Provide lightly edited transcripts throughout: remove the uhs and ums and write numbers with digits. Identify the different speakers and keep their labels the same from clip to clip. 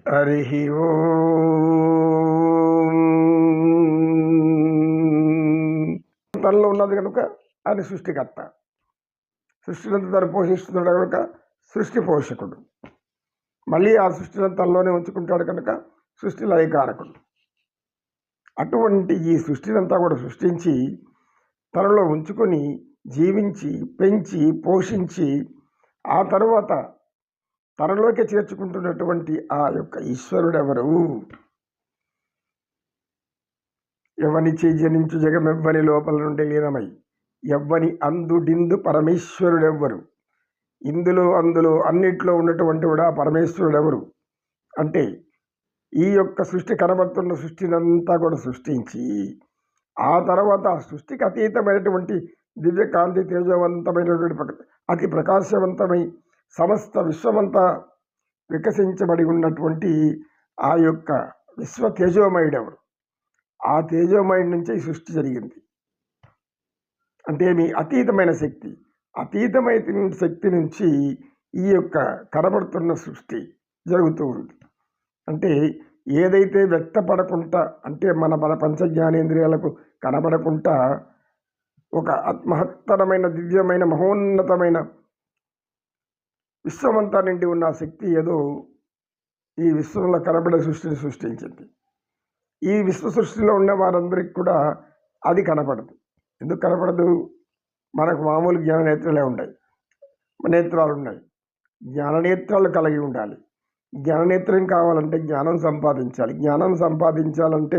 Speaker 1: హరి ఓం. తనలో ఉన్నది కనుక ఆయన సృష్టికర్త, సృష్టినంతా తను పోషిస్తున్నాడు కనుక సృష్టి పోషకుడు. మళ్ళీ ఆ సృష్టిని తనలోనే ఉంచుకుంటాడు కనుక సృష్టి లయకారకుడు. అటువంటి ఈ సృష్టినంతా కూడా సృష్టించి తనలో ఉంచుకొని జీవించి పెంచి పోషించి ఆ తరువాత తనలోకి చేర్చుకుంటున్నటువంటి ఆ యొక్క ఈశ్వరుడెవరు? ఎవనిచే జనించు జగమెవ్వని లోపల నుండి లీనమై ఎవ్వని అందుడిందు పరమేశ్వరుడెవ్వరు? ఇందులో అందులో అన్నిట్లో ఉన్నటువంటి కూడా పరమేశ్వరుడెవరు అంటే ఈ యొక్క సృష్టి కనబడుతున్న సృష్టినంతా కూడా సృష్టించి ఆ తర్వాత ఆ సృష్టికి అతీతమైనటువంటి దివ్యకాంతి తేజవంతమైనటువంటి అతి ప్రకాశవంతమై సమస్త విశ్వమంతా వికసించబడి ఉన్నటువంటి ఆ యొక్క విశ్వ తేజోమయుడెవరు? ఆ తేజోమయుడి నుంచి ఈ సృష్టి జరిగింది. అంటే మీ అతీతమైన శక్తి, అతీతమైన శక్తి నుంచి ఈ యొక్క కనబడుతున్న సృష్టి జరుగుతూ ఉంది. అంటే ఏదైతే వ్యక్తపడకుండా, అంటే మన పంచ జ్ఞానేంద్రియాలకు కనబడకుండా ఒక మహత్తరమైన దివ్యమైన మహోన్నతమైన విశ్వమంతా నిండి ఉన్న శక్తి ఏదో ఈ విశ్వంలో కనబడే సృష్టిని సృష్టించింది. ఈ విశ్వ సృష్టిలో ఉన్న వారందరికీ కూడా అది కనపడదు. ఎందుకు కనపడదు? మనకు మామూలు జ్ఞాననేత్రాలే ఉన్నాయి, నేత్రాలు ఉన్నాయి. జ్ఞాననేత్రాలు కలిగి ఉండాలి. జ్ఞాననేత్రం కావాలంటే జ్ఞానం సంపాదించాలి. జ్ఞానం సంపాదించాలంటే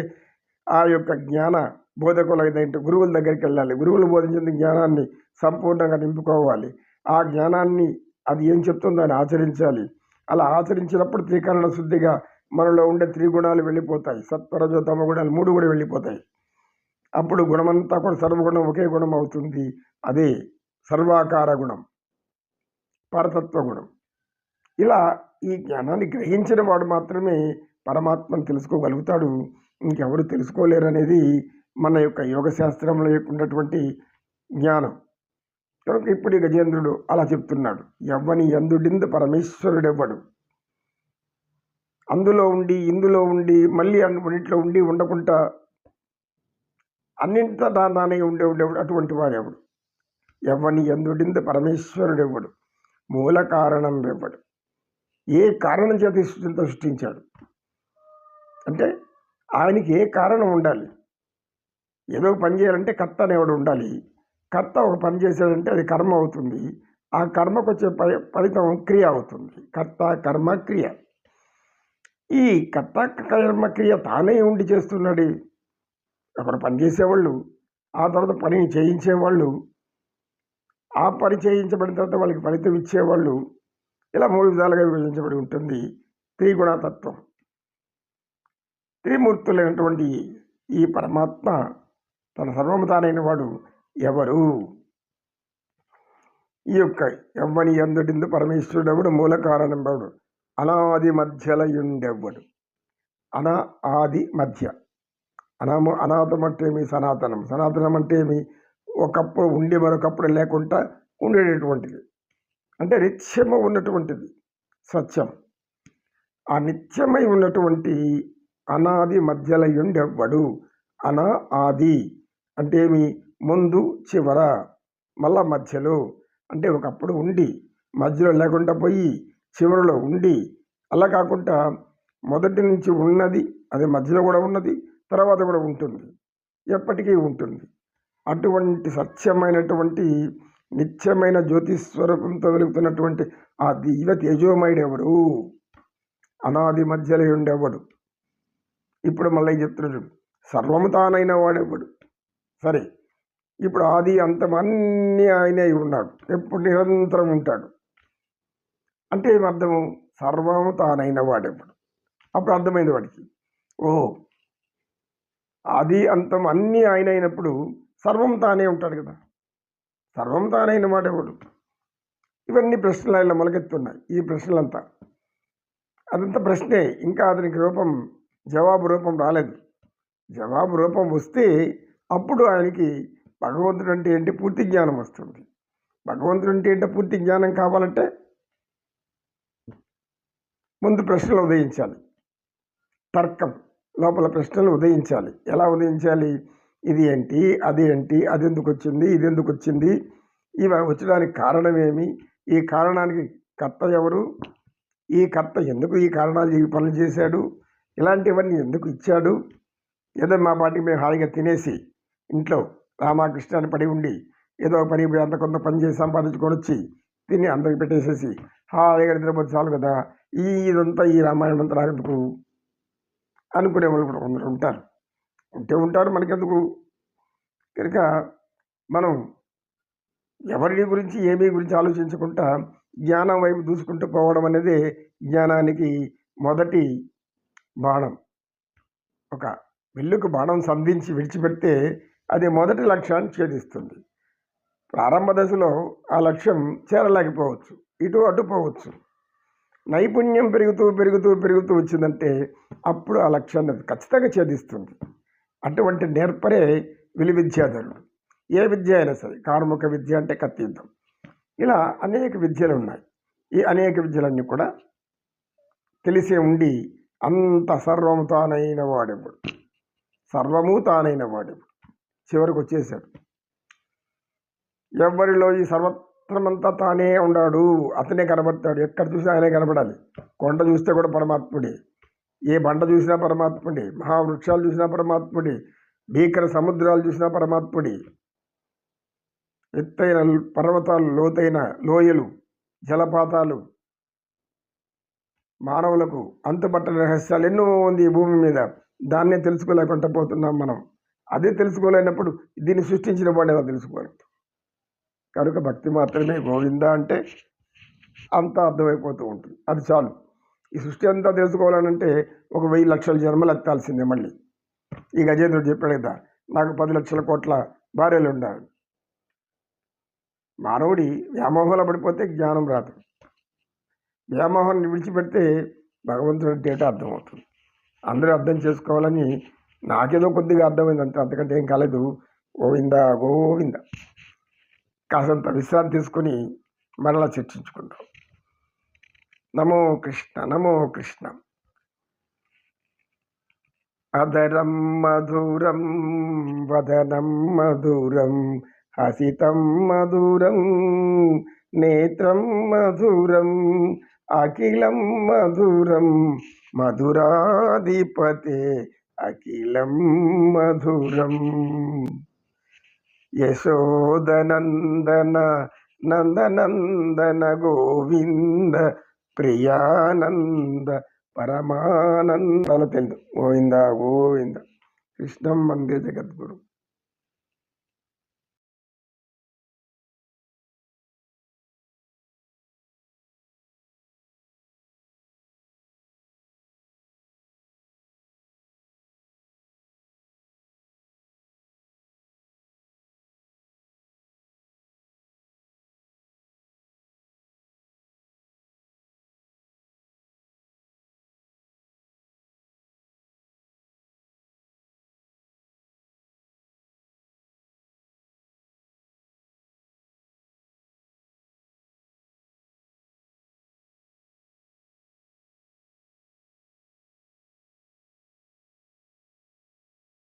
Speaker 1: ఆ యొక్క జ్ఞాన బోధకులైన గురువుల దగ్గరికి వెళ్ళాలి. గురువులు బోధించిన జ్ఞానాన్ని సంపూర్ణంగా నింపుకోవాలి. ఆ జ్ఞానాన్ని అది ఏం చెప్తుందో అని ఆచరించాలి. అలా ఆచరించినప్పుడు త్రికరణ శుద్ధిగా మనలో ఉండే త్రిగుణాలు వెళ్ళిపోతాయి. సత్వరజో తమ గుణాలు 3 కూడా వెళ్ళిపోతాయి. అప్పుడు గుణమంతా కూడా సర్వగుణం ఒకే గుణం అవుతుంది. అదే సర్వాకార గుణం, పరతత్వ గుణం. ఇలా ఈ జ్ఞానాన్ని గ్రహించిన వాడు మాత్రమే పరమాత్మను తెలుసుకోగలుగుతాడు. ఇంకెవరు తెలుసుకోలేరు అనేది మన యొక్క యోగ శాస్త్రంలో ఉన్నటువంటి జ్ఞానం. కనుక ఇప్పుడు గజేంద్రుడు అలా చెప్తున్నాడు. ఎవ్వని ఎందుడిందు పరమేశ్వరుడెవ్వడు? అందులో ఉండి ఇందులో ఉండి మళ్ళీ అన్నింటిలో ఉండి ఉండకుండా అన్నింటితో నానే ఉండేవాడు అటువంటి వాడెవడు? ఎవ్వని ఎందుడిందు పరమేశ్వరుడెవ్వడు? మూల కారణం ఎవ్వడు? ఏ కారణం చేత సృష్టించాడు అంటే ఆయనకి ఏ కారణం ఉండాలి. ఏదో పని చేయాలంటే కర్త అనేవాడు ఉండాలి. కర్త ఒక పని చేశాడంటే అది కర్మ అవుతుంది. ఆ కర్మకు వచ్చే ఫలితం క్రియ అవుతుంది. కర్త కర్మ క్రియ. ఈ కర్త కర్మ క్రియ తానే ఉండి చేస్తున్నాడు. ఒకరు పని చేసేవాళ్ళు, ఆ తర్వాత పని చేయించేవాళ్ళు, ఆ పని చేయించబడిన తర్వాత వాళ్ళకి ఫలితం ఇచ్చేవాళ్ళు, ఇలా 3 విధాలుగా విభజించబడి ఉంటుంది త్రిగుణతత్వం. త్రిమూర్తులైనటువంటి ఈ పరమాత్మ తన సర్వము తానైన వాడు ఎవరు? ఈ యొక్క ఎవ్వని ఎందుడిందు పరమేశ్వరుడెవడు? మూల కారణంబడు అనాది మధ్యలయుండెవ్వడు? ఆది మధ్య. అనాథం అంటే ఏమి? సనాతనం. సనాతనం అంటే ఏమి? ఒకప్పుడు ఉండి మరొకప్పుడు లేకుండా ఉండేటటువంటిది, అంటే నిత్యము ఉన్నటువంటిది సత్యం. ఆ నిత్యమై ఉన్నటువంటి అనాది మధ్యలయుండెవ్వడు? ఆది అంటే ఏమి? ముందు చివర, మళ్ళా మధ్యలో. అంటే ఒకప్పుడు ఉండి మధ్యలో లేకుండా పోయి చివరిలో ఉండి, అలా కాకుండా మొదటి నుంచి ఉన్నది, అది మధ్యలో కూడా ఉన్నది, తర్వాత కూడా ఉంటుంది, ఎప్పటికీ ఉంటుంది. అటువంటి సత్యమైనటువంటి నిత్యమైన జ్యోతిస్వరూపంతో వెలుగుతున్నటువంటి ఆ దివ్య తేజోమయుడెవడు? అనాది మధ్యలో ఉండేవాడు. ఇప్పుడు మళ్ళీ చెప్తున్నాడు, సర్వము తానైన వాడెవడు? సరే, ఇప్పుడు ఆది అంతం అన్నీ ఆయనే ఉన్నాడు, ఎప్పుడు నిరంతరం ఉంటాడు అంటే ఏం అర్థము? సర్వము తానైన వాడెవడు? అప్పుడు అర్థమైంది వాడికి, ఓ ఆది అంతం అన్నీ ఆయన అయినప్పుడు సర్వం తానే ఉంటాడు కదా. సర్వం తానైన వాడెవడు? ఇవన్నీ ప్రశ్నలు ఆయన మొలకెత్తున్నాయి. ఈ ప్రశ్నలంతా అదంతా ప్రశ్నే, ఇంకా అతనికి జవాబు రూపం రాలేదు. జవాబు రూపం వస్తే అప్పుడు ఆయనకి భగవంతుడు అంటే ఏంటి పూర్తి జ్ఞానం వస్తుంది. భగవంతుడు అంటే ఏంటో పూర్తి జ్ఞానం కావాలంటే ముందు ప్రశ్నలు ఉదయించాలి. తర్కం, లోపల ప్రశ్నలు ఉదయించాలి. ఎలా ఉదయించాలి? ఇది ఏంటి, అది ఏంటి, అది ఎందుకు వచ్చింది, ఇది ఎందుకు వచ్చింది, ఇవి వచ్చడానికి కారణం ఏమి, ఈ కారణానికి కర్త ఎవరు, ఈ కర్త ఎందుకు ఈ కారణాలు ఈ పనులు చేశాడు, ఇలాంటివన్నీ ఎందుకు ఇచ్చాడు. ఏదో మా పాటికి మేము హాయిగా తినేసి ఇంట్లో రామకృష్ణ అని పడి ఉండి ఏదో పని అంత కొంత పని చేసి సంపాదించుకొని వచ్చి తిని అందరికి పెట్టేసేసి హాయిగా నిద్రపోతే చాలు కదా, ఇదంతా ఈ రామాయణం అంతా నాకెందుకు అనుకునే వాళ్ళు కూడా కొందరు ఉంటారు. ఉంటారు, మనకెందుకు. కనుక మనం ఎవరి గురించి ఏమీ గురించి ఆలోచించకుండా జ్ఞానం వైపు దూసుకుంటూ పోవడం అనేది జ్ఞానానికి మొదటి బాణం. ఒక విల్లుకు బాణం సంధించి విడిచిపెడితే అది మొదటి లక్ష్యాన్ని ఛేదిస్తుంది. ప్రారంభ దశలో ఆ లక్ష్యం చేరలేకపోవచ్చు, ఇటు అటు పోవచ్చు. నైపుణ్యం పెరుగుతూ పెరుగుతూ పెరుగుతూ వచ్చిందంటే అప్పుడు ఆ లక్ష్యాన్ని ఖచ్చితంగా ఛేదిస్తుంది. అటువంటి నేర్పరే విలువిద్యాధరుడు. ఏ విద్య అయినా సరే, కార్ముక విద్య అంటే కత్తి యుద్ధం, ఇలా అనేక విద్యలు ఉన్నాయి. ఈ అనేక విద్యలన్నీ కూడా తెలిసే ఉండి అంత సర్వము తానైన వాడెప్పుడు, సర్వము తానైన వాడెప్పుడు చివరికి వచ్చేసాడు. ఎవరిలో ఈ సర్వత్రమంతా తానే ఉన్నాడు, అతనే కనబడతాడు. ఎక్కడ చూసినా ఆయనే కనబడాలి. కొండ చూస్తే కూడా పరమాత్ముడే, ఏ బండ చూసినా పరమాత్ముడే, మహావృక్షాలు చూసినా పరమాత్ముడే, భీకర సముద్రాలు చూసినా పరమాత్ముడే, ఎత్తైన పర్వతాలు, లోతైన లోయలు, జలపాతాలు, మానవులకు అంతుపట్టని రహస్యాలు ఎన్నో ఉంది ఈ భూమి మీద. దాన్నే తెలుసుకోలేకుండా పోతున్నాం మనం. అదే తెలుసుకోలేనప్పుడు దీన్ని సృష్టించిన వాడు ఎలా తెలుసుకోలేదు. కనుక భక్తి మాత్రమే గోవింద అంటే అంతా అర్థమైపోతూ ఉంటుంది. అది చాలు. ఈ సృష్టి అంతా తెలుసుకోవాలనంటే 1,000 లక్షల జన్మలు ఎత్తాల్సిందే. మళ్ళీ ఈ గజేంద్రుడు చెప్పాడు కదా, నాకు 10 లక్షల కోట్ల భార్యలు ఉండాలి. మానవుడి వ్యామోహంలో పడిపోతే జ్ఞానం రాదు. వ్యామోహాన్ని విడిచిపెడితే భగవంతుడు అంటే ఏంటో అర్థమవుతుంది. అందరూ అర్థం చేసుకోవాలని నాకేదో కొద్దిగా అర్థమైంది అంతే, అంతకంటే ఏం కాలేదు. గోవింద గోవింద. కాసంత విశ్రాంతి తీసుకొని మరలా చర్చించుకుందాం. నమో కృష్ణ, నమో కృష్ణ. అదరం మధురం వదనం మధురం హసితం మధురం నేత్రం మధురం అఖిలం మధురం మధురాధిపతే అఖిలం మధురం. యశోదనందన నందనందన గోవింద ప్రియానంద పరమానందాలు తెలుసు. గోవింద గోవింద. కృష్ణం వందే జగద్గురు.